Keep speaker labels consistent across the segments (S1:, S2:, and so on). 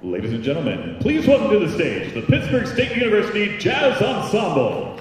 S1: Ladies and gentlemen, please welcome to the stage the Pittsburg State University Jazz Ensemble.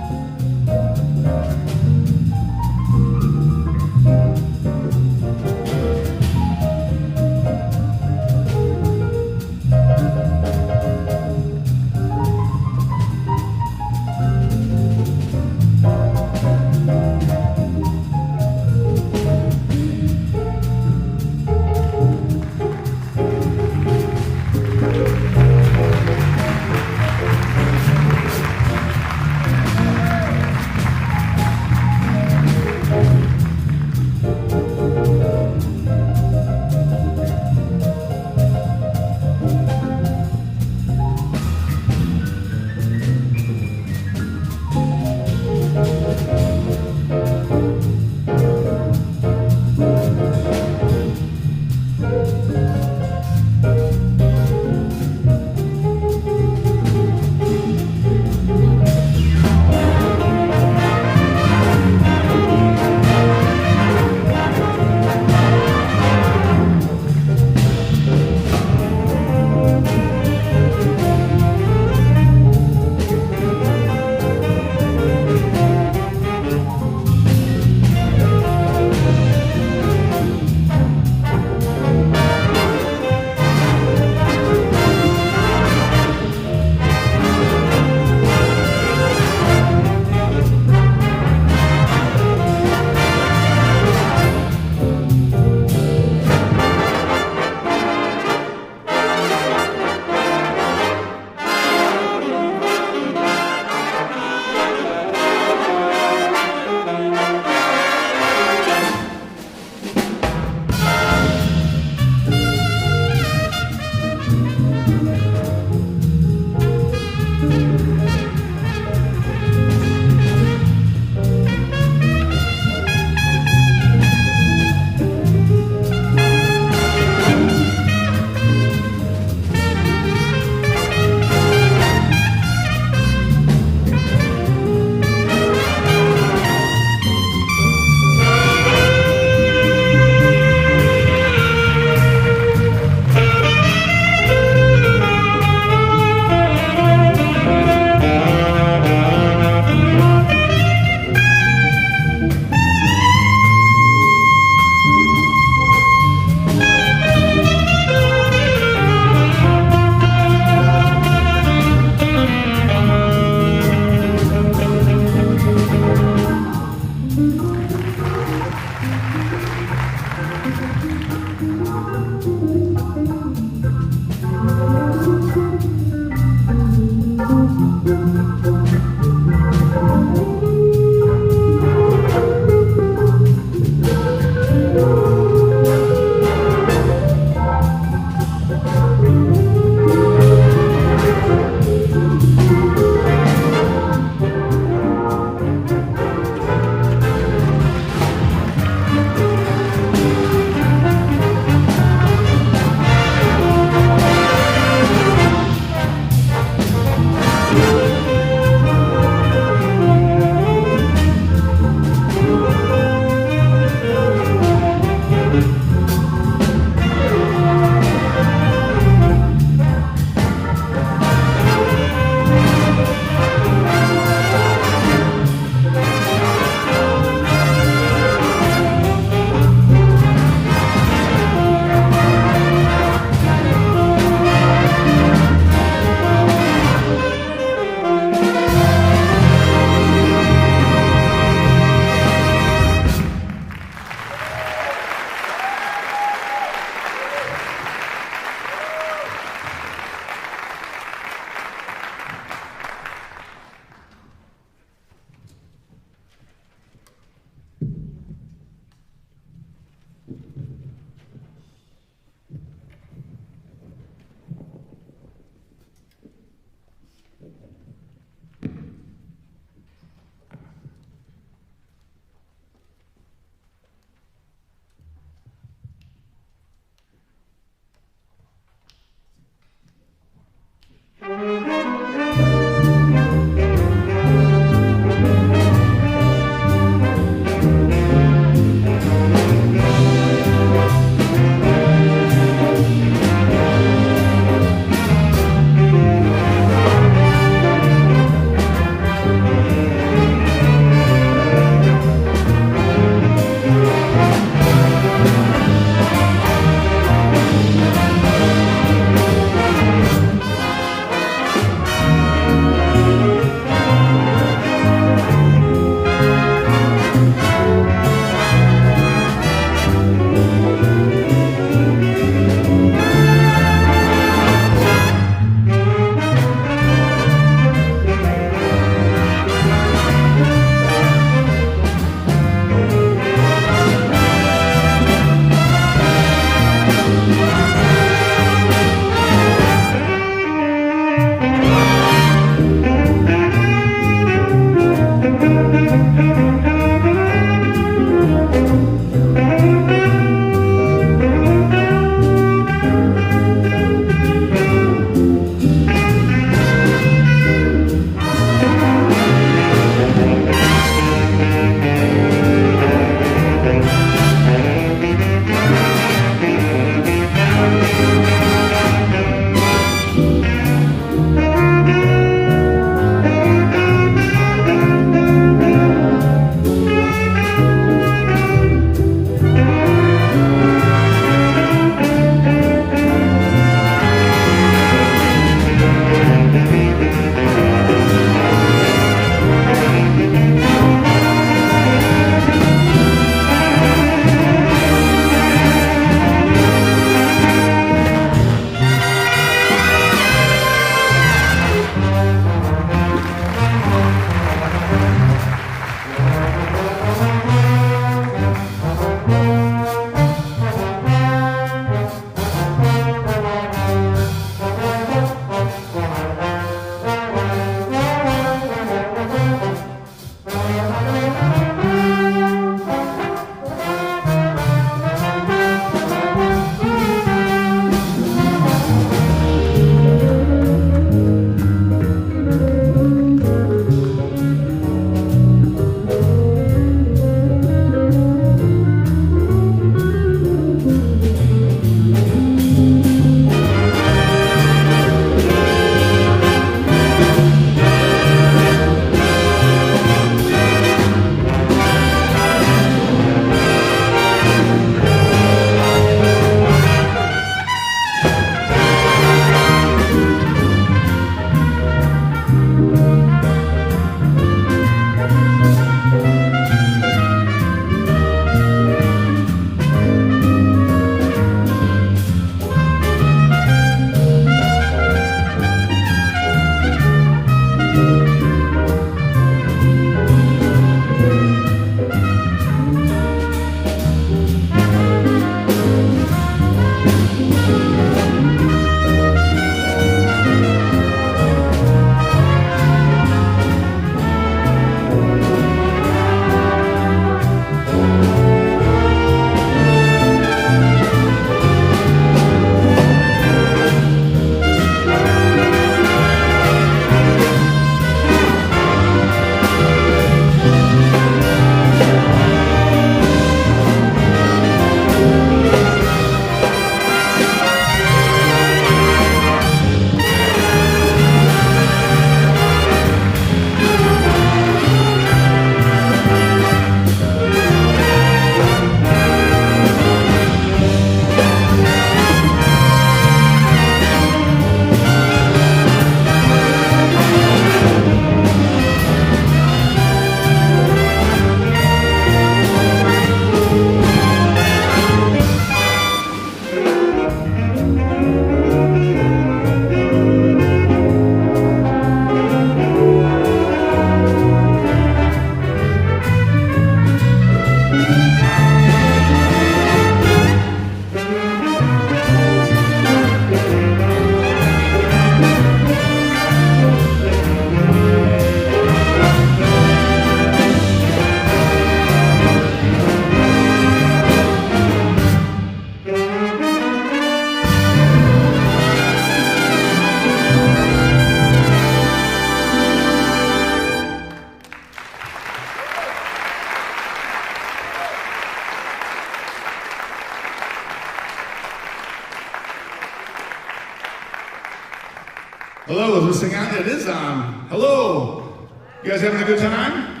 S2: Hello, is this thing on? It is on. Hello. You guys having a good time?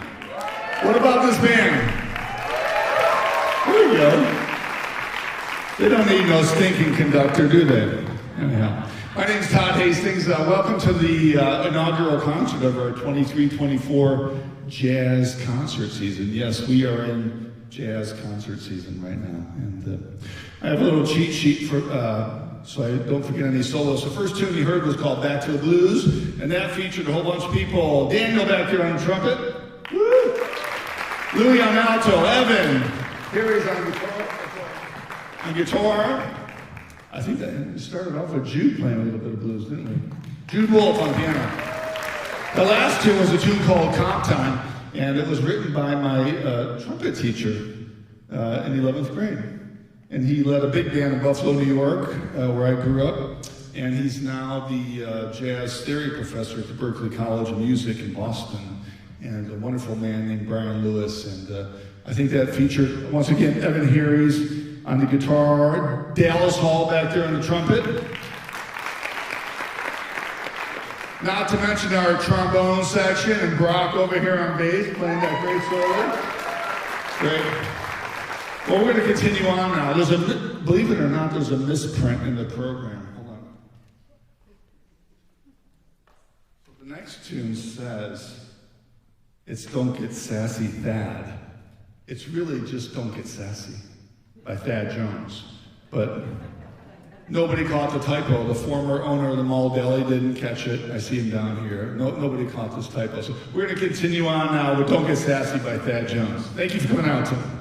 S2: What about this band? There you go. They don't need no stinking conductor, do they? Anyhow. My name's Todd Hastings. Welcome to the inaugural concert of our 23-24 jazz concert season. Yes, we are in jazz concert season right now. And I have a little cheat sheet for so I don't forget any solos. The first tune you heard was called Back to the Blues, and that featured a whole bunch of people. Daniel back here on trumpet. Woo! Louis on alto. Evan. Harry's on guitar. I think that started off with Jude playing a little bit of blues, didn't we? Jude Wolpe on piano. The last tune was a tune called Comp Time, and it was written by my trumpet teacher in 11th grade. And he led a big band in Buffalo, New York, where I grew up. And he's now the jazz theory professor at the Berklee College of Music in Boston. And a wonderful man named Brian Lewis. And I think that featured, once again, Evan Harries on the guitar, Dallas Hall back there on the trumpet. Not to mention our trombone section, and Brock over here on bass playing that great solo. Great. Well, we're going to continue on now. Believe it or not, there's a misprint in the program. Hold on. So the next tune says, it's Don't Get Sassy, Thad. It's really just Don't Get Sassy by Thad Jones. But nobody caught the typo. The former owner of the mall, Dailey, didn't catch it. I see him down here. Nobody caught this typo. So we're going to continue on now with Don't Get Sassy by Thad Jones. Thank you for coming out tonight.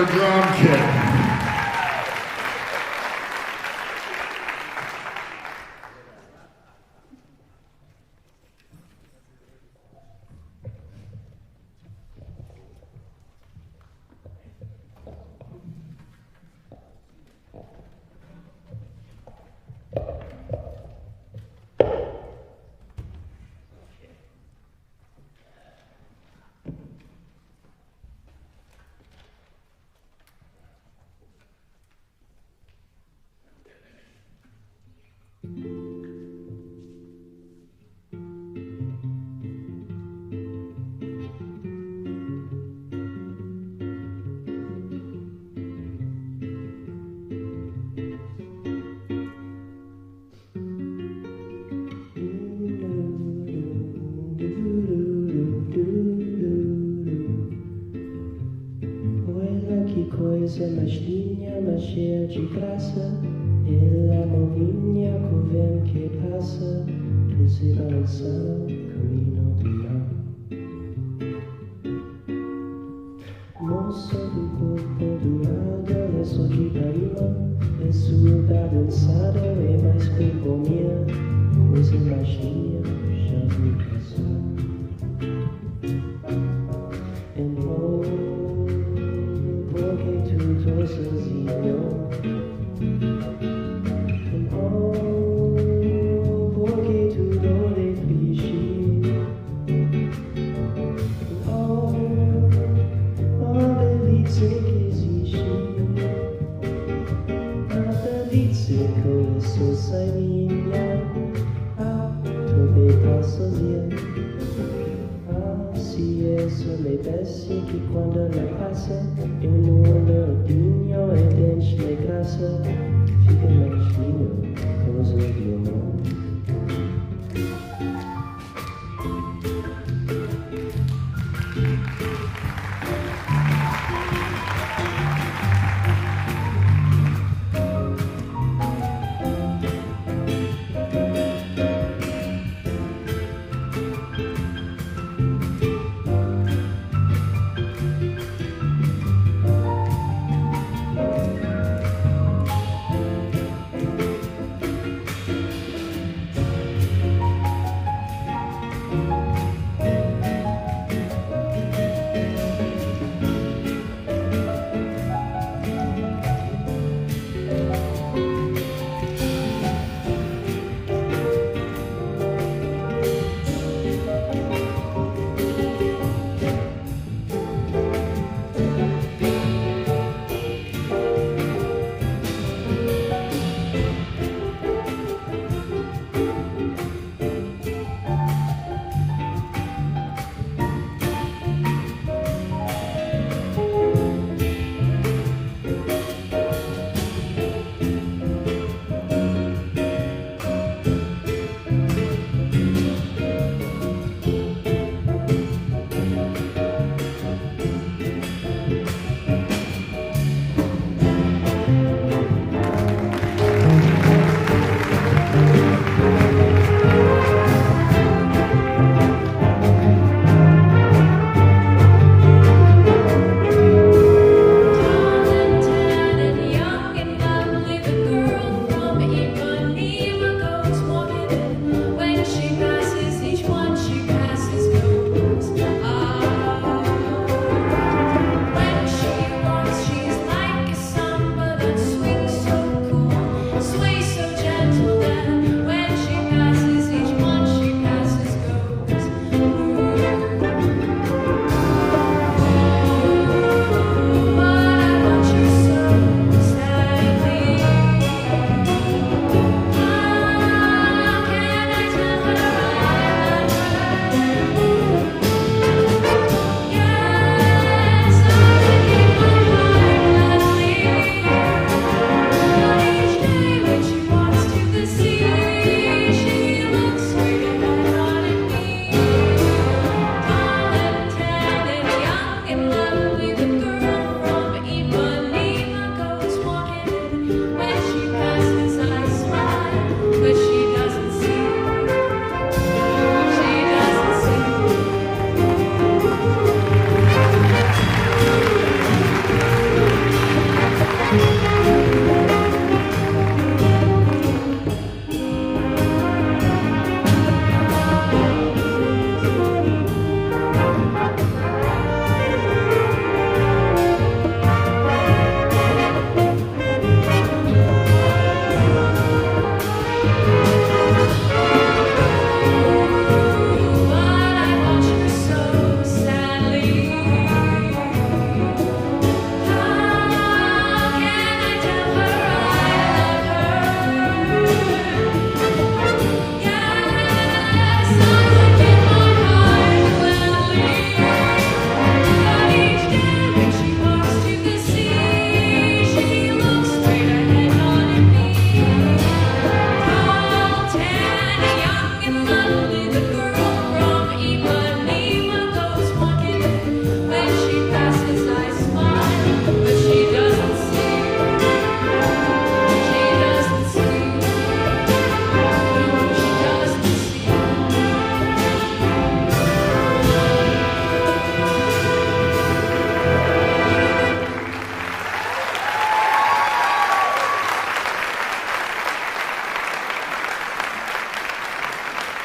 S2: the drum kit.
S3: Mais linha, mais cheia de graça. Ela movinha com o vento que passa, tu se balançando, caminho do mar. Moço do corpo dourado, lenço de Ipanema, é sua balançada, é mais corpo minha, coisa mais linha, já me passou. Sozinho, oh, porque tudo é triste, oh, a delícia que existe, a delícia que eu sou sem minha, também tá sozinha, se isso me parece que quando ela passa, eu não ando opinião, é dente de graça, fica mais lindo, como os violão.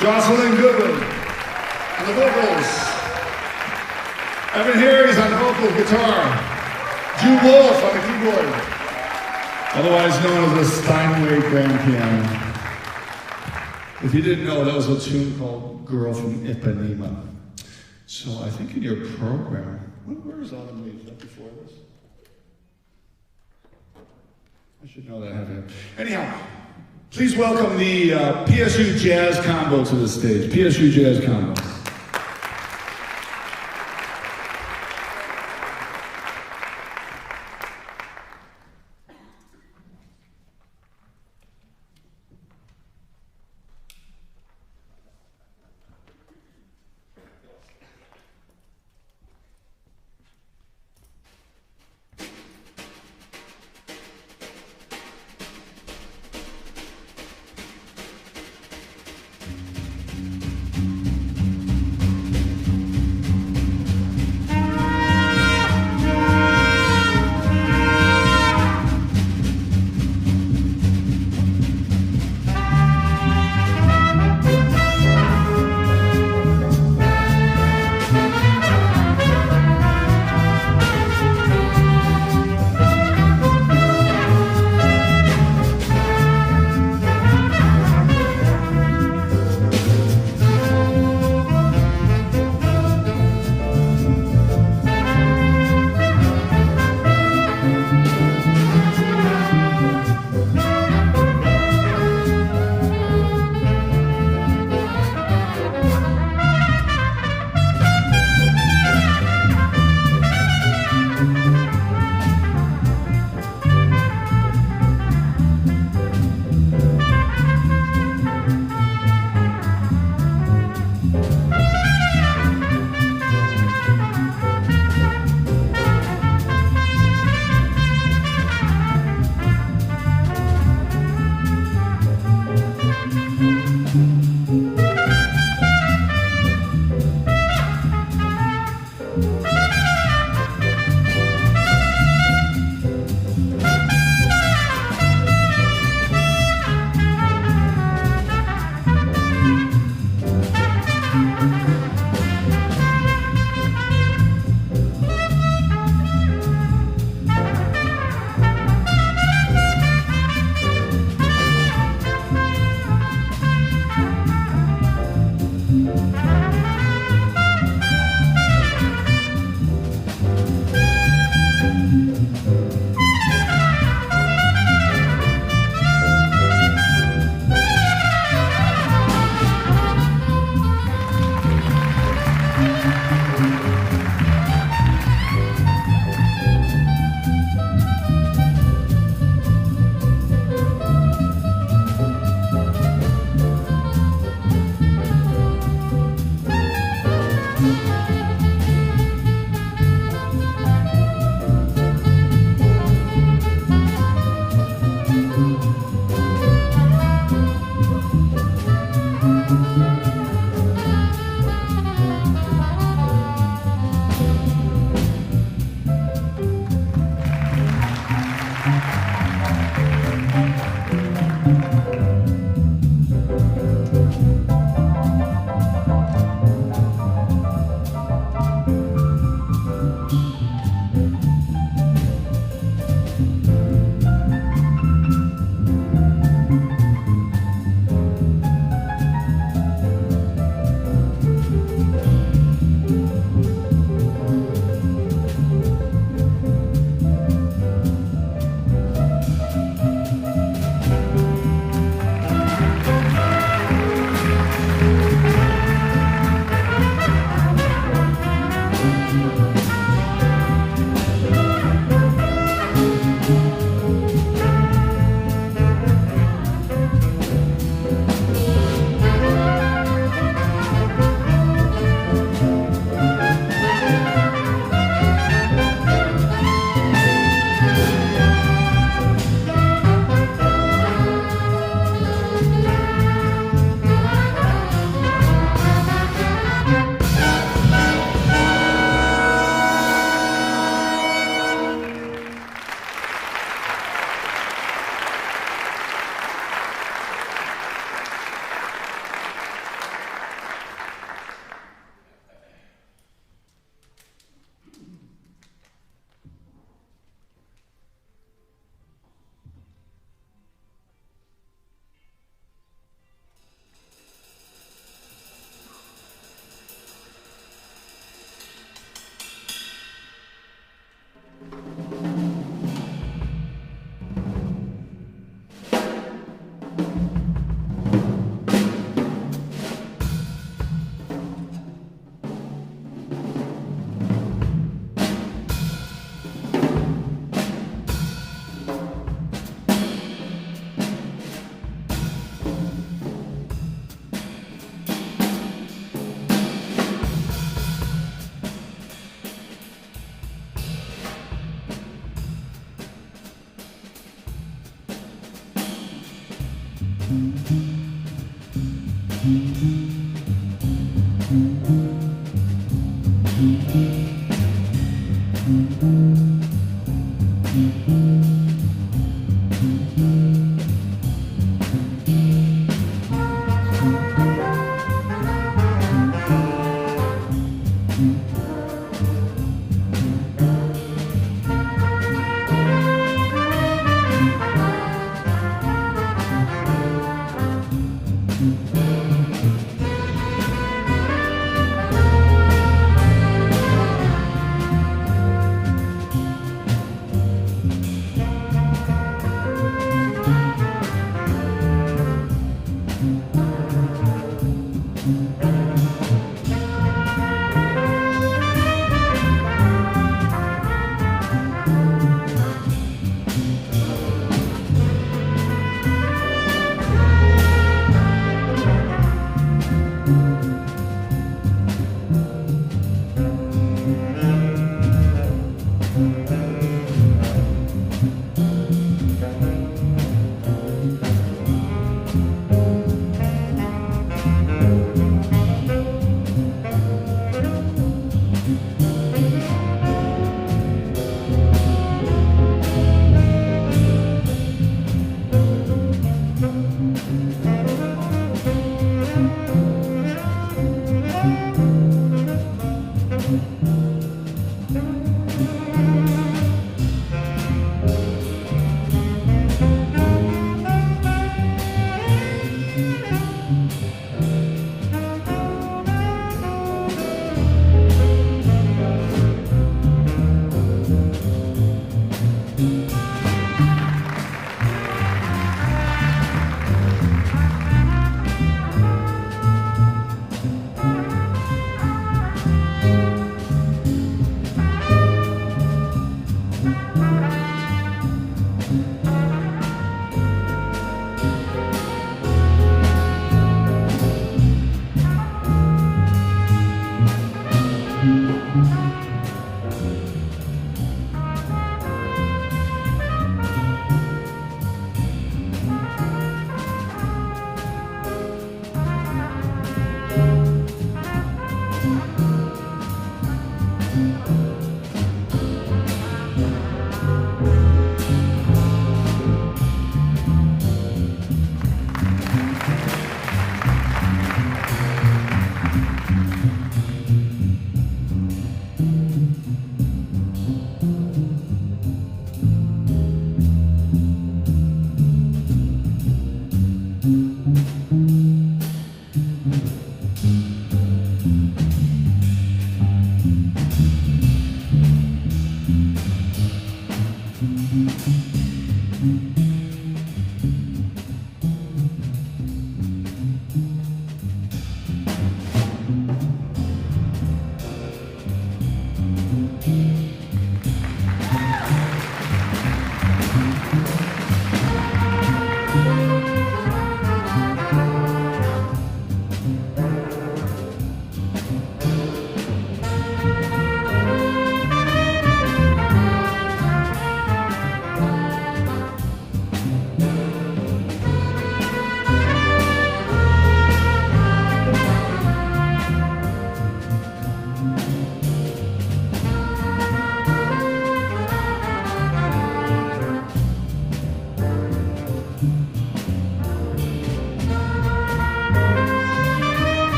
S2: Jocelyn Goodwin on the vocals. Evan Harris on the vocal guitar. Drew Wolfe on the keyboard. Otherwise known as the Steinway grand piano. If you didn't know, that was a tune called Girl from Ipanema. So I think in your program, where is Autumn Leaves? Is that before this? I should know that. I have it. Anyhow, please welcome the PSU Jazz Combo to the stage. PSU Jazz Combo.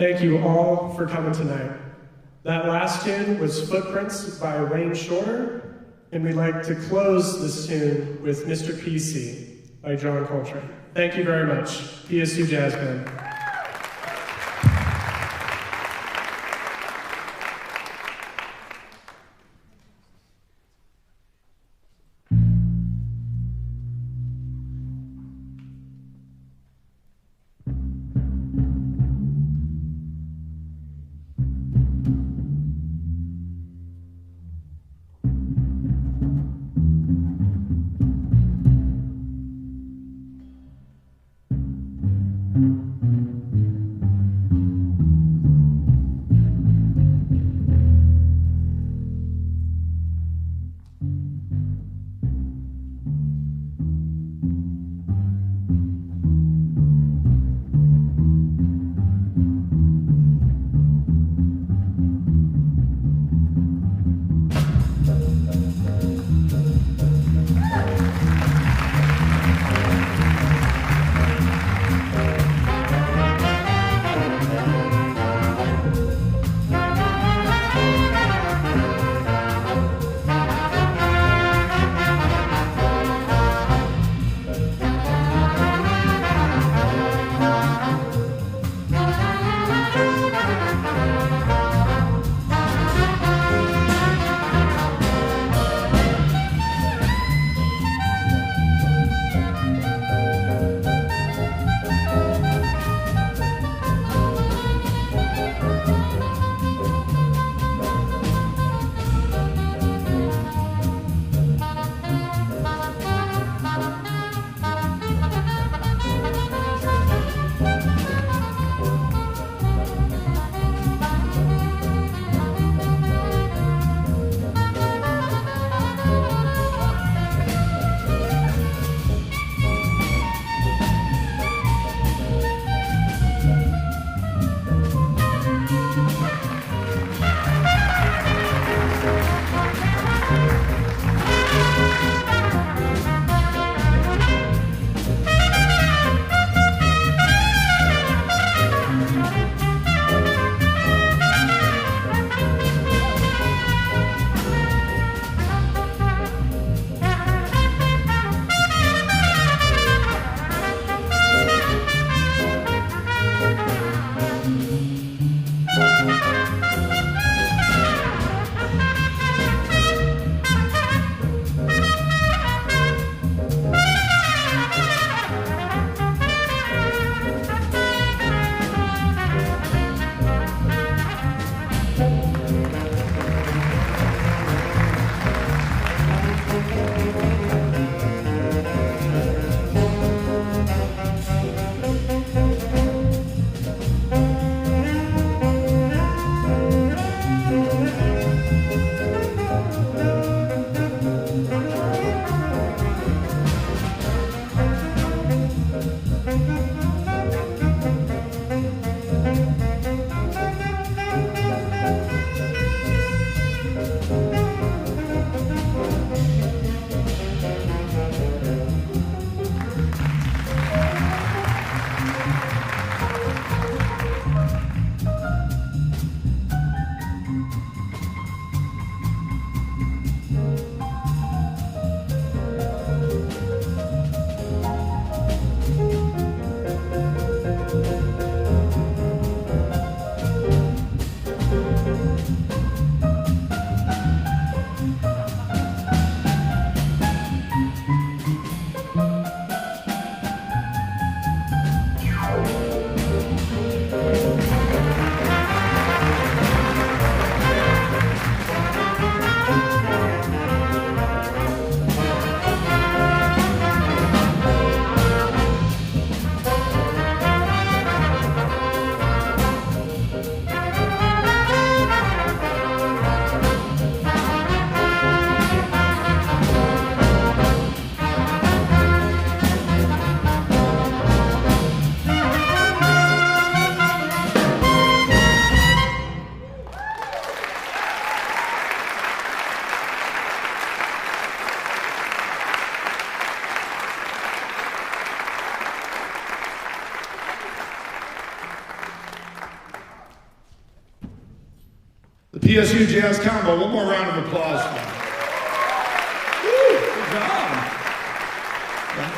S4: Thank you all for coming tonight. That last tune was Footprints by Wayne Shorter, and we'd like to close this tune with Mr. PC by John Coltrane. Thank you very much. PSU Jazz Band.
S2: PSU Jazz Combo. One more round of applause for them. Woo, good job. Yeah.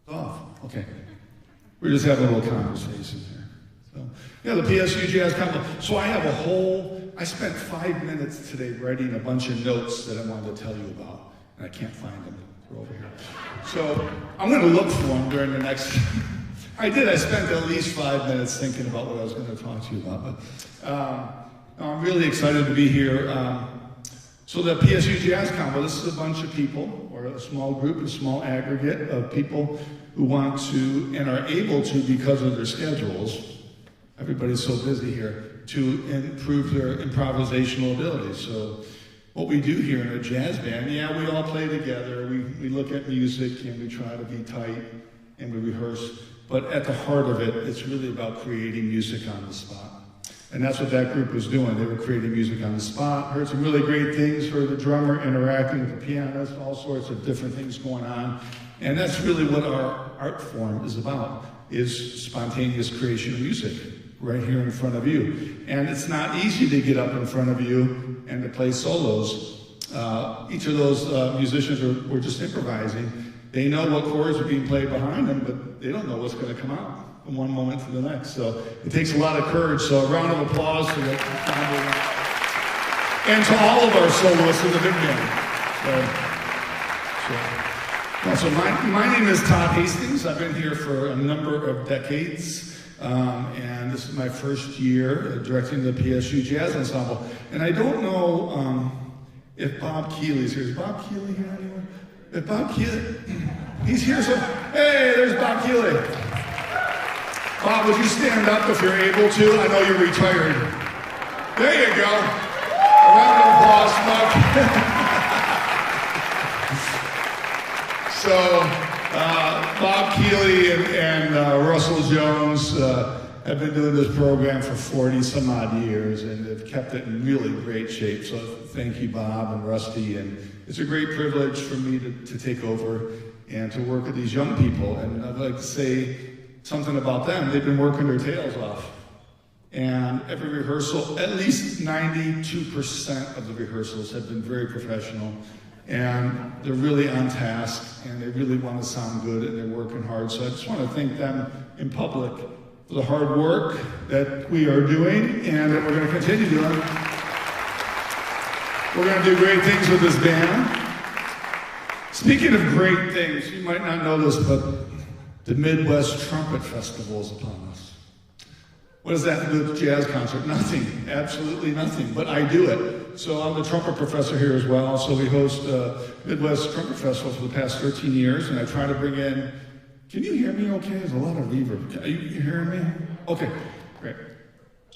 S2: Off. Okay. We're just having a little conversation here. So, yeah, the PSU Jazz Combo. So I have I spent 5 minutes today writing a bunch of notes that I wanted to tell you about, and I can't find them. They're over here. So I'm going to look for them during the next. I spent at least 5 minutes thinking about what I was going to talk to you about. But I'm really excited to be here. So the PSU Jazz Combo, this is a bunch of people, or a small group, a small aggregate of people who want to and are able to, because of their schedules, everybody's so busy here, to improve their improvisational abilities. So what we do here in a jazz band, yeah, we all play together, we look at music and we try to be tight and we rehearse, but at the heart of it, it's really about creating music on the spot. And that's what that group was doing. They were creating music on the spot. Heard some really great things, heard the drummer interacting with the pianist, all sorts of different things going on. And that's really what our art form is about, is spontaneous creation of music right here in front of you. And it's not easy to get up in front of you and to play solos. Each of those musicians were just improvising. They know what chords are being played behind them, but they don't know what's going to come out from one moment to the next. So it takes a lot of courage. So a round of applause for that. And to all of our soloists in the big band. So my name is Todd Hastings. I've been here for a number of decades. And this is my first year directing the PSU Jazz Ensemble. And I don't know if Bob Keeley's here. Is Bob Keeley here anywhere? If Bob Keeley, he's here, so, hey, there's Bob Keeley. Bob, would you stand up if you're able to? I know you're retired. There you go. A round of applause, Bob. So, Bob Keeley and Russell Jones have been doing this program for 40 some odd years, and they've kept it in really great shape. So thank you, Bob and Rusty. And it's a great privilege for me to take over and to work with these young people. And I'd like to say something about them. They've been working their tails off. And every rehearsal, at least 92% of the rehearsals have been very professional. And they're really on task, and they really want to sound good, and they're working hard. So I just want to thank them in public for the hard work that we are doing and that we're going to continue doing. We're going to do great things with this band. Speaking of great things, you might not know this, but the Midwest Trumpet Festival is upon us. What does that do with a jazz concert? Nothing, absolutely nothing, but I do it. So I'm the trumpet professor here as well, so we host Midwest Trumpet Festival for the past 13 years, and I try to bring in, can you hear me okay? There's a lot of reverb. Are you hearing me? Okay, great.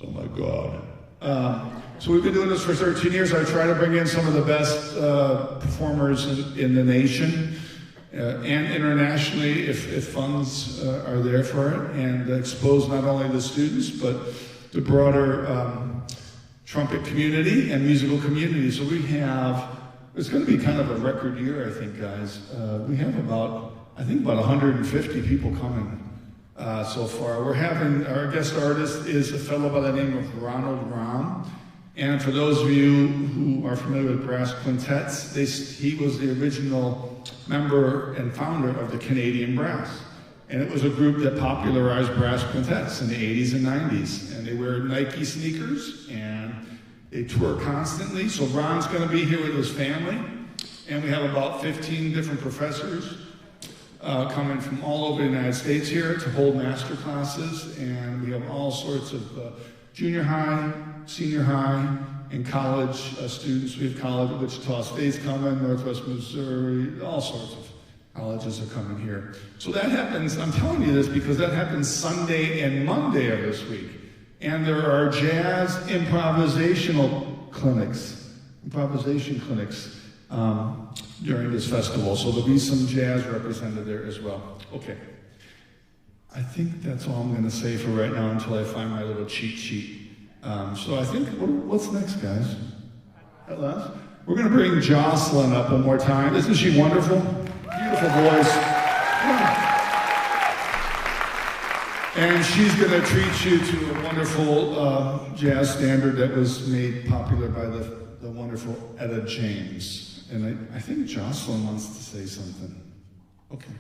S2: Oh my God. So we've been doing this for 13 years. I try to bring in some of the best performers in the nation and internationally if funds are there for it, and expose not only the students but the broader trumpet community and musical community. So it's going to be kind of a record year, I think, guys. We have about 150 people coming so far. Our guest artist is a fellow by the name of Ronald Rahm. And for those of you who are familiar with brass quintets, he was the original member and founder of the Canadian Brass. And it was a group that popularized brass quintets in the 80s and 90s. And they wear Nike sneakers and they tour constantly. So Ron's going to be here with his family. And we have about 15 different professors coming from all over the United States here to hold master classes. And we have all sorts of junior high, senior high, and college students. We have college at Wichita State's coming, Northwest Missouri, all sorts of colleges are coming here. So that happens, I'm telling you this because that happens Sunday and Monday of this week. And there are jazz improvisation clinics during this festival. So there'll be some jazz represented there as well. Okay. I think that's all I'm going to say for right now until I find my little cheat sheet. So I think, what's next, guys? At last. We're going to bring Jocelyn up one more time. Isn't she wonderful? Beautiful voice. And she's going to treat you to a wonderful jazz standard that was made popular by the wonderful Etta James. And I think Jocelyn wants to say something. Okay.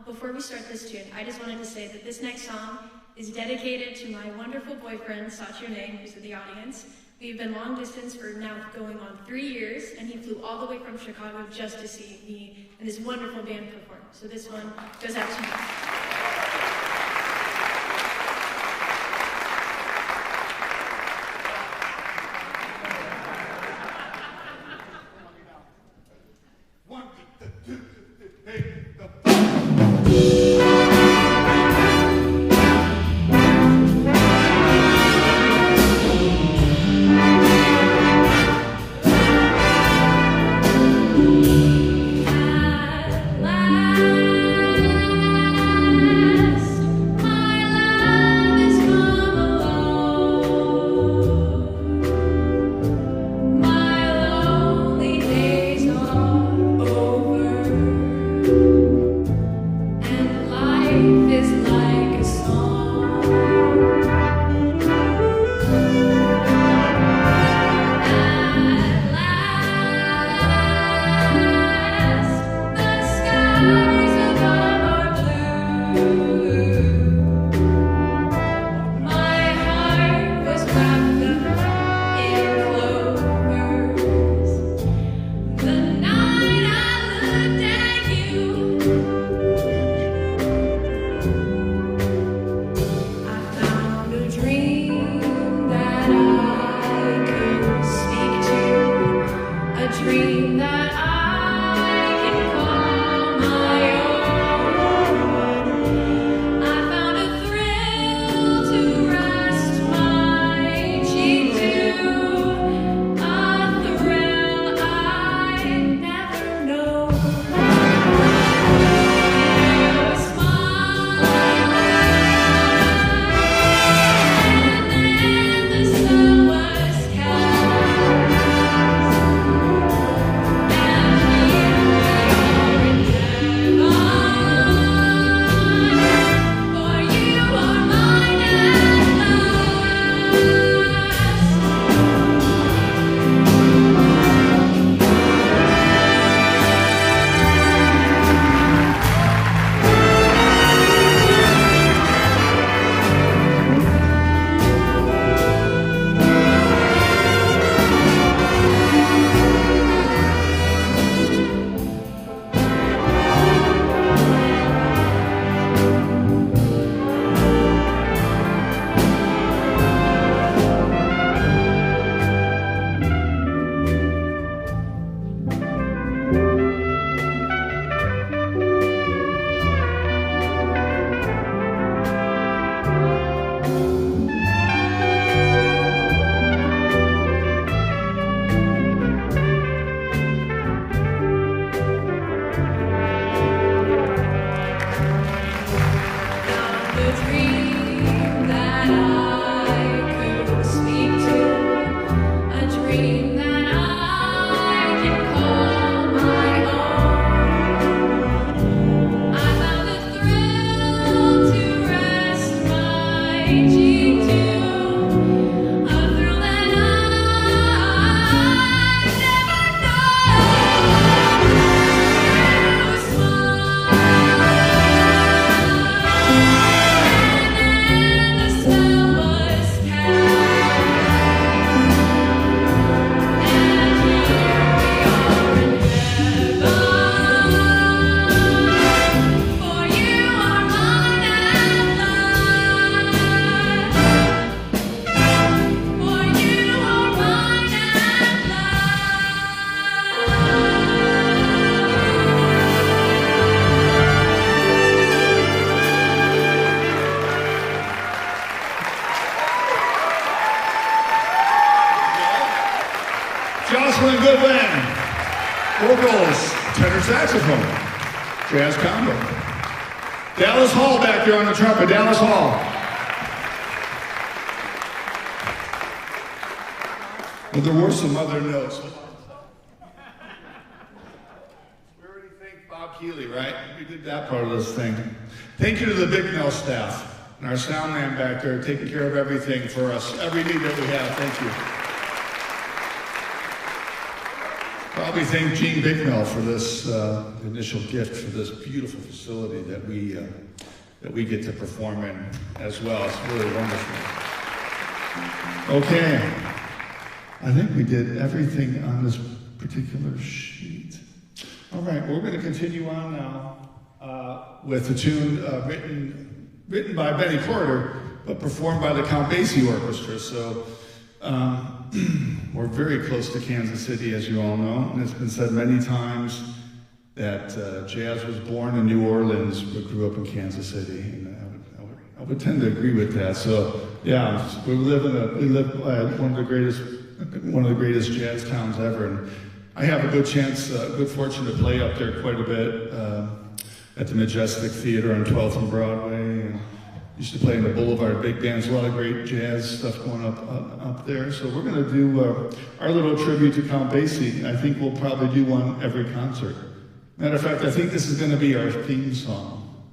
S5: Before we start this tune, I just wanted to say that this next song is dedicated to my wonderful boyfriend, Satyane, who's in the audience. We've been long distance for now going on 3 years, and he flew all the way from Chicago just to see me and this wonderful band perform. So this one goes out to you.
S2: Jocelyn Goodwin, vocals, tenor saxophone, jazz combo. Dallas Hall back there on the trumpet, Dallas Hall. Well, there were some other notes. We already thanked Bob Healy, right? We did that part of this thing. Thank you to the Big Mill staff and our sound man back there taking care of everything for us, every need that we have. Thank you. Probably thank Gene Bicknell for this initial gift for this beautiful facility that we get to perform in as well. It's really wonderful. Okay, I think we did everything on this particular sheet. All right, we're going to continue on now with a tune written by Benny Corrider, but performed by the Count Basie Orchestra. So we're very close to Kansas City, as you all know, and it's been said many times that jazz was born in New Orleans but grew up in Kansas City, and I would tend to agree with that. So yeah, we live one of the greatest jazz towns ever, and I have a good fortune to play up there quite a bit at the Majestic Theater on 12th and Broadway. And used to play in the Boulevard Big Bands, a lot of great jazz stuff going up there. So we're going to do our little tribute to Count Basie. I think we'll probably do one every concert. Matter of fact, I think this is going to be our theme song.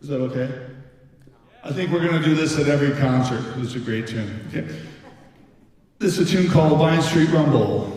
S2: Is that okay? I think we're going to do this at every concert. It's a great tune. Okay. This is a tune called Vine Street Rumble.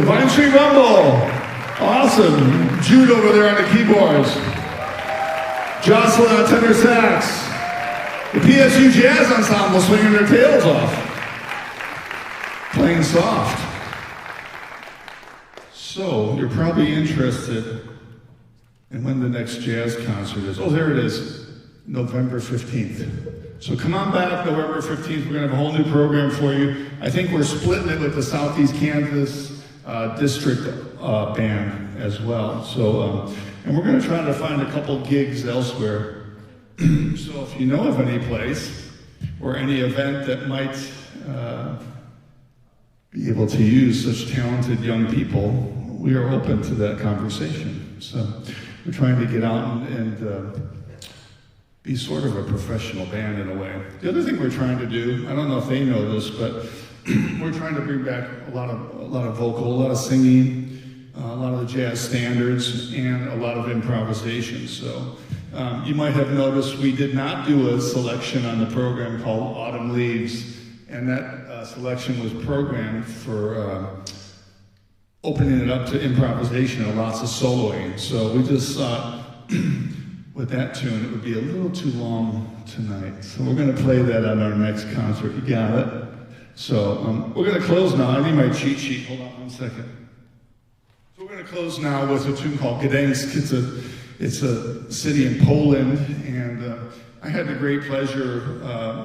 S2: Vine Street Rumble. Awesome. Jude over there on the keyboards. Jocelyn on tenor sax. The PSU Jazz Ensemble swinging their tails off. Playing soft. So, you're probably interested in when the next jazz concert is. Oh, there it is. November 15th. So come on back, November 15th. We're going to have a whole new program for you. I think we're splitting it with the Southeast Kansas District Band as well. So, and we're going to try to find a couple gigs elsewhere. So if you know of any place or any event that might be able to use such talented young people, we are open to that conversation. So we're trying to get out and be sort of a professional band in a way. The other thing we're trying to do, I don't know if they know this, but we're trying to bring back a lot of vocal, a lot of singing, a lot of the jazz standards, and a lot of improvisation. So you might have noticed we did not do a selection on the program called Autumn Leaves, and that selection was programmed for opening it up to improvisation and lots of soloing. So we just thought with that tune, it would be a little too long tonight. So we're going to play that on our next concert. You got it? So we're going to close now. I need my cheat sheet. Hold on 1 second. So we're going to close now with a tune called Gdansk. It's a city in Poland, and I had the great pleasure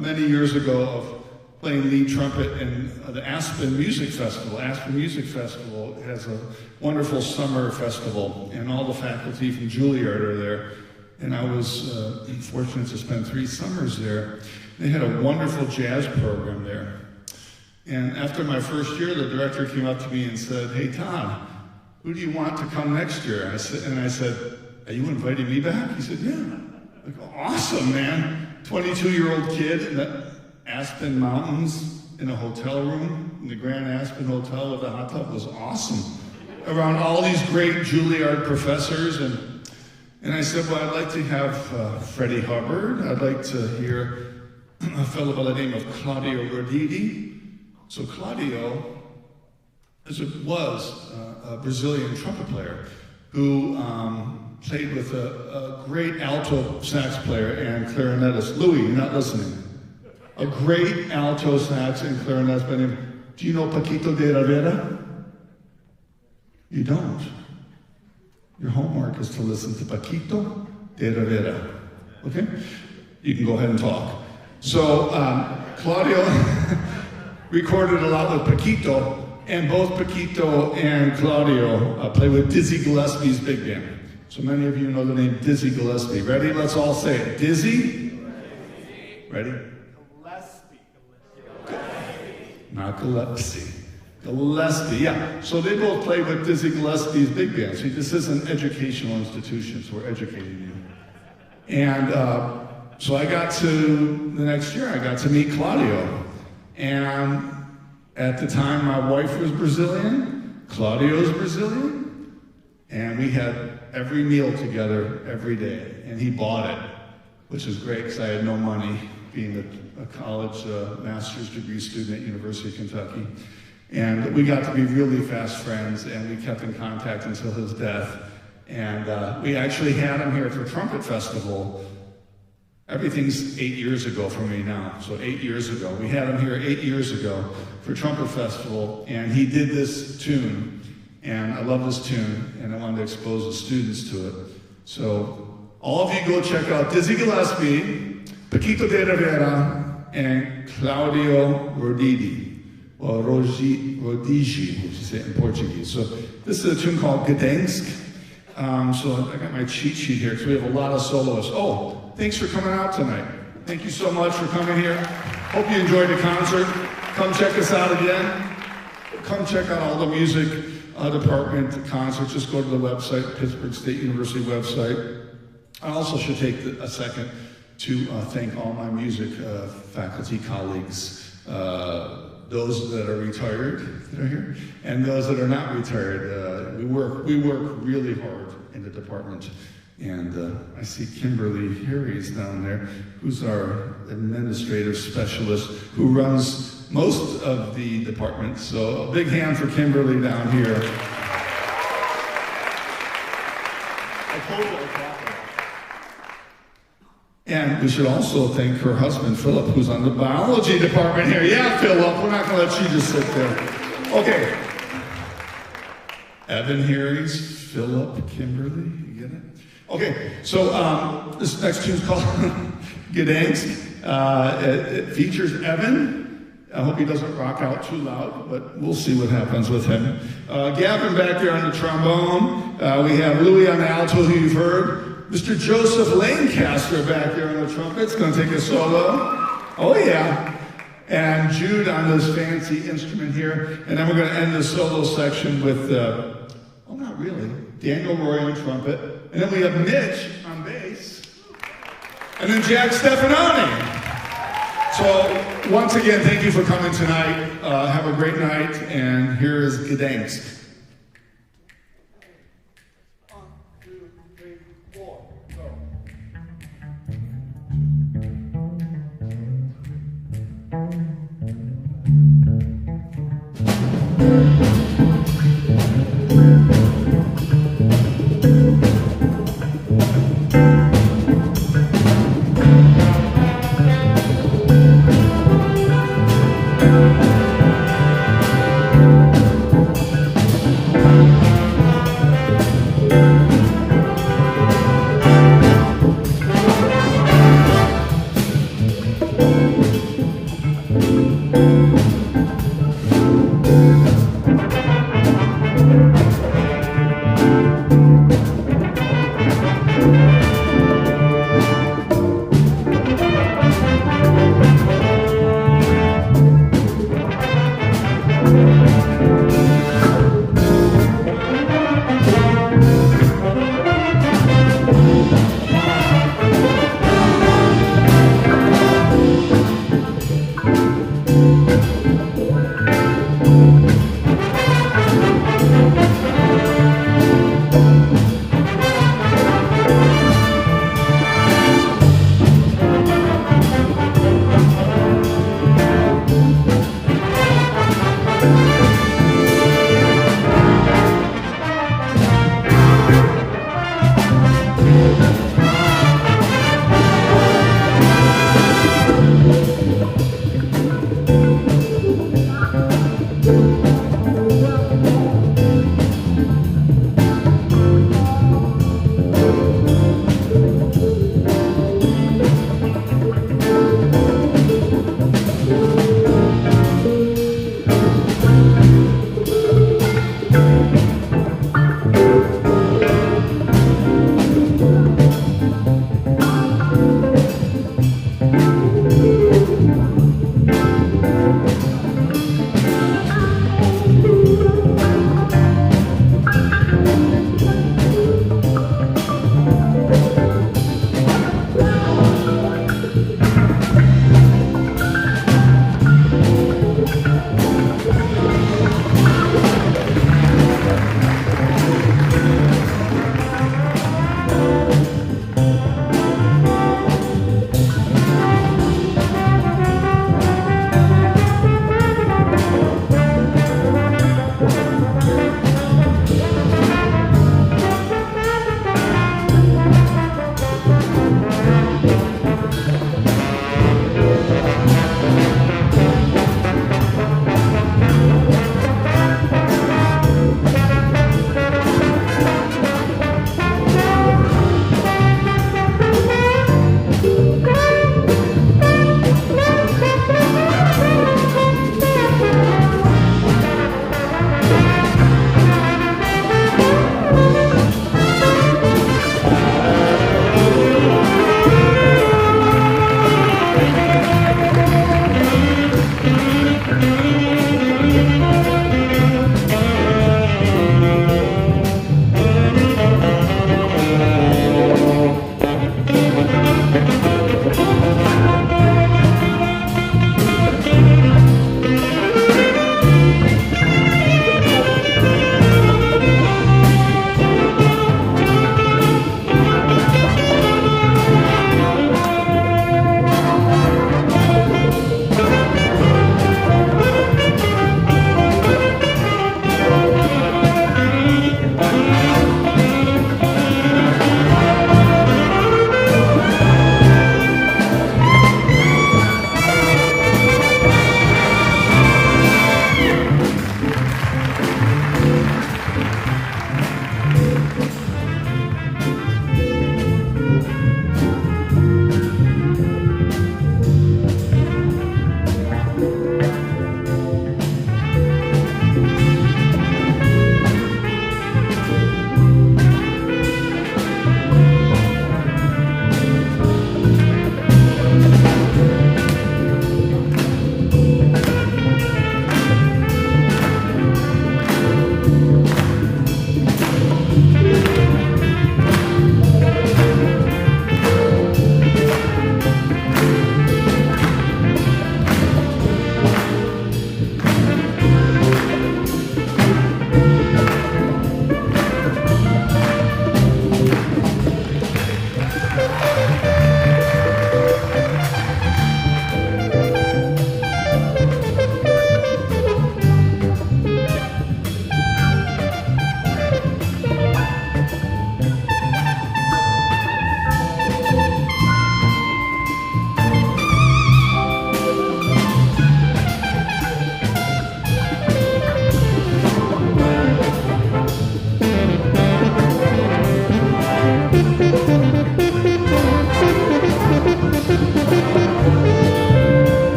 S2: many years ago of playing lead trumpet in the Aspen Music Festival. Aspen Music Festival has a wonderful summer festival, and all the faculty from Juilliard are there. And I was fortunate to spend 3 summers there. They had a wonderful jazz program there. And after my first year, the director came up to me and said, "Hey, Todd, who do you want to come next year?" I said, "Are you inviting me back?" He said, "Yeah." I go, "Awesome, man. 22-year-old kid in the Aspen Mountains in a hotel room, in the Grand Aspen Hotel with a hot tub was awesome. Around all these great Juilliard professors." And I said, "Well, I'd like to have Freddie Hubbard. I'd like to hear a fellow by the name of Claudio Roditi." So Claudio was a Brazilian trumpet player who played with a great alto sax player and clarinetist. Louis, you're not listening. A great alto sax and clarinetist by the name. Do you know Paquito de Rivera? You don't. Your homework is to listen to Paquito de Rivera. Okay? You can go ahead and talk. So Claudio recorded a lot with Paquito, and both Paquito and Claudio play with Dizzy Gillespie's big band. So many of you know the name Dizzy Gillespie. Ready? Let's all say it. Dizzy? Ready? Gillespie. Not Gillespie. Gillespie, yeah. So they both play with Dizzy Gillespie's big band. See, this is an educational institution, so we're educating you. And so I got to, the next year, I got to meet Claudio. And at the time, my wife was Brazilian, Claudio's Brazilian, and we had every meal together every day. And he bought it, which is great because I had no money, being a college master's degree student at University of Kentucky. And we got to be really fast friends, and we kept in contact until his death. And we actually had him here for Trumpet Festival. Everything's 8 years ago for me now, so 8 years ago. We had him here 8 years ago for Trumpet Festival, and he did this tune, and I love this tune, and I wanted to expose the students to it. So all of you go check out Dizzy Gillespie, Paquito de Rivera, and Claudio Roditi, or Rodigi, which you say in Portuguese. So this is a tune called Gdansk. So I got my cheat sheet here, because we have a lot of soloists. Oh, thanks for coming out tonight. Thank you so much for coming here. Hope you enjoyed the concert. Come check us out again. Come check out all the music department concerts. Just go to the website, Pittsburg State University website. I also should take a second to thank all my music faculty colleagues, those that are retired that are here, and those that are not retired. We work really hard in the department. And I see Kimberly Harry's down there, who's our administrative specialist, who runs most of the departments. So a big hand for Kimberly down here.
S1: I told you it was happening.
S2: And we should also thank her husband, Philip, who's on the biology department here. Yeah, Philip, we're not going to let you just sit there. Okay. Evan Harry's, Philip, Kimberly, you get it? Okay, so this next tune's called Gdansk. It features Evan. I hope he doesn't rock out too loud, but we'll see what happens with him. Gavin back there on the trombone. We have Louis on the alto, who you've heard. Mr. Joseph Lancaster back there on the trumpets, going to take a solo. Oh yeah. And Jude on this fancy instrument here. And then we're going to end the solo section with, not really, Daniel Roy on trumpet. And then we have Mitch on bass. And then Jack Stefanoni. So once again, thank you for coming tonight. Have a great night. And here is Gdansk.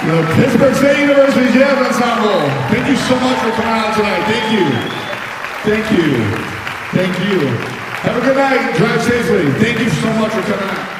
S2: The Pittsburg State University Jazz Ensemble. Thank you so much for coming out tonight. Thank you. Thank you. Thank you. Have a good night. Drive safely. Thank you so much for coming out.